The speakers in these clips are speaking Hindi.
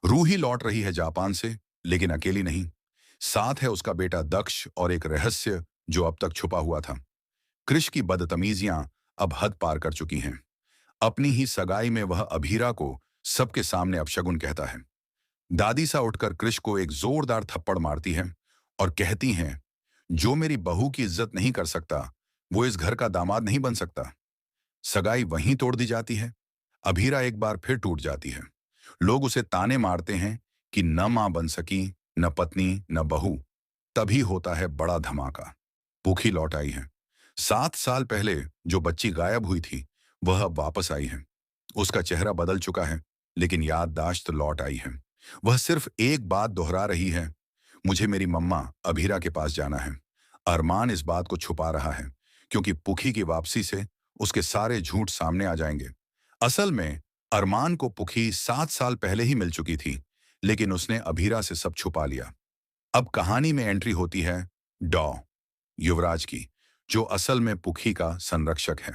रूही लौट रही है जापान से, लेकिन अकेली नहीं। साथ है उसका बेटा दक्ष और एक रहस्य जो अब तक छुपा हुआ था। कृष की बदतमीजियां अब हद पार कर चुकी हैं। अपनी ही सगाई में वह अभीरा को सबके सामने अपशगुन कहता है। दादी सा उठकर कृष को एक जोरदार थप्पड़ मारती है और कहती हैं, जो मेरी बहू की इज्जत नहीं कर सकता, वो इस घर का दामाद नहीं बन सकता। सगाई वहीं तोड़ दी जाती है। अभीरा एक बार फिर टूट जाती है। लोग उसे ताने मारते हैं कि न मां बन सकी, न पत्नी, न बहू। तभी होता है बड़ा धमाका। भूखी लौट आई है। 7 साल पहले जो बच्ची गायब हुई थी, वह अब वापस आई है। उसका चेहरा बदल चुका है, लेकिन याददाश्त लौट आई है। वह सिर्फ एक बात दोहरा रही है, मुझे मेरी मम्मा अभीरा के पास जाना है। अरमान इस बात को छुपा रहा है, क्योंकि पुखी की वापसी से उसके सारे झूठ सामने आ जाएंगे। असल में अरमान को पुखी 7 साल पहले ही मिल चुकी थी, लेकिन उसने अभीरा से सब छुपा लिया। अब कहानी में एंट्री होती है डॉ युवराज की, जो असल में पुखी का संरक्षक है।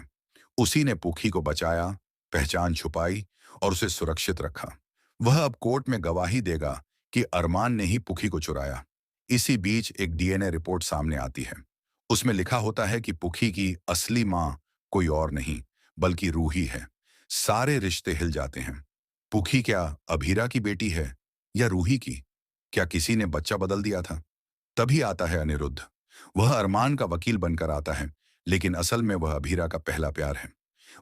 उसी ने पुखी को बचाया, पहचान छुपाई और उसे सुरक्षित रखा। वह अब कोर्ट में गवाही देगा कि अरमान ने ही पुखी को चुराया। इसी बीच एक डीएनए रिपोर्ट सामने आती है। उसमें लिखा होता है कि पुखी की असली मां कोई और नहीं, बल्कि रूही है। सारे रिश्ते हिल जाते हैं। पुखी क्या अभीरा की बेटी है या रूही की? क्या किसी ने बच्चा बदल दिया था? तभी आता है अनिरुद्ध। वह अरमान का वकील बनकर आता है, लेकिन असल में वह अभीरा का पहला प्यार है।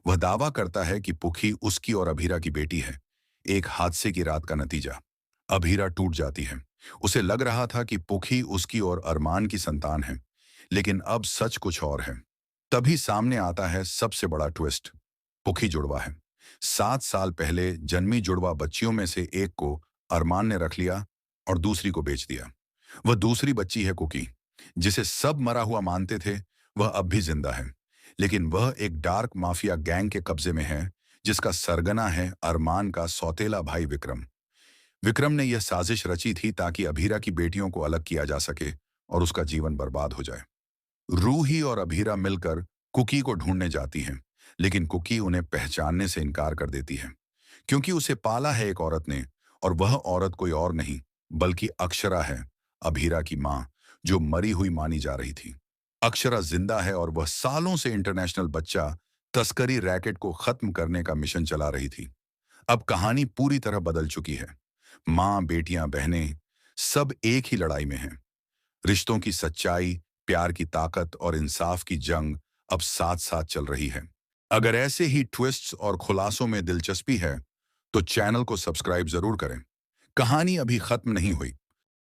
वह दावा करता है कि पुखी उसकी और अभीरा की बेटी है। एक हादसे की रात का नतीजा। अभीरा टूट जाती है। उसे लग रहा था कि पुखी उसकी और अरमान की संतान है, लेकिन अब सच कुछ और है। तभी सामने आता है सबसे बड़ा ट्विस्ट। पुखी जुड़वा है। 7 साल पहले जन्मी जुड़वा बच्चियों में से एक को अरमान ने रख लिया और दूसरी को बेच दिया। वह दूसरी बच्ची है कुकी, जिसे सब मरा हुआ मानते थे। वह अब भी जिंदा है, लेकिन वह एक डार्क माफिया गैंग के कब्जे में है, जिसका सरगना है अरमान का सौतेला भाई विक्रम। विक्रम ने यह साजिश रची थी ताकि अभीरा की बेटियों को अलग किया जा सके और उसका जीवन बर्बाद हो जाए। रूही और अभीरा मिलकर कुकी को ढूंढने जाती हैं, लेकिन कुकी उन्हें पहचानने से इनकार कर देती है, क्योंकि उसे पाला है एक औरत ने, और वह औरत कोई और नहीं, बल्कि अक्षरा है, अभीरा की मां, जो मरी हुई मानी जा रही थी। अक्षरा जिंदा है और वह सालों से इंटरनेशनल बच्चा तस्करी रैकेट को खत्म करने का मिशन चला रही थी। अब कहानी पूरी तरह बदल चुकी है। मां, बेटियां, बहनें सब एक ही लड़ाई में हैं। रिश्तों की सच्चाई, प्यार की ताकत और इंसाफ की जंग अब साथ साथ चल रही है। अगर ऐसे ही ट्विस्ट्स और खुलासों में दिलचस्पी है, तो चैनल को सब्सक्राइब जरूर करें। कहानी अभी खत्म नहीं हुई।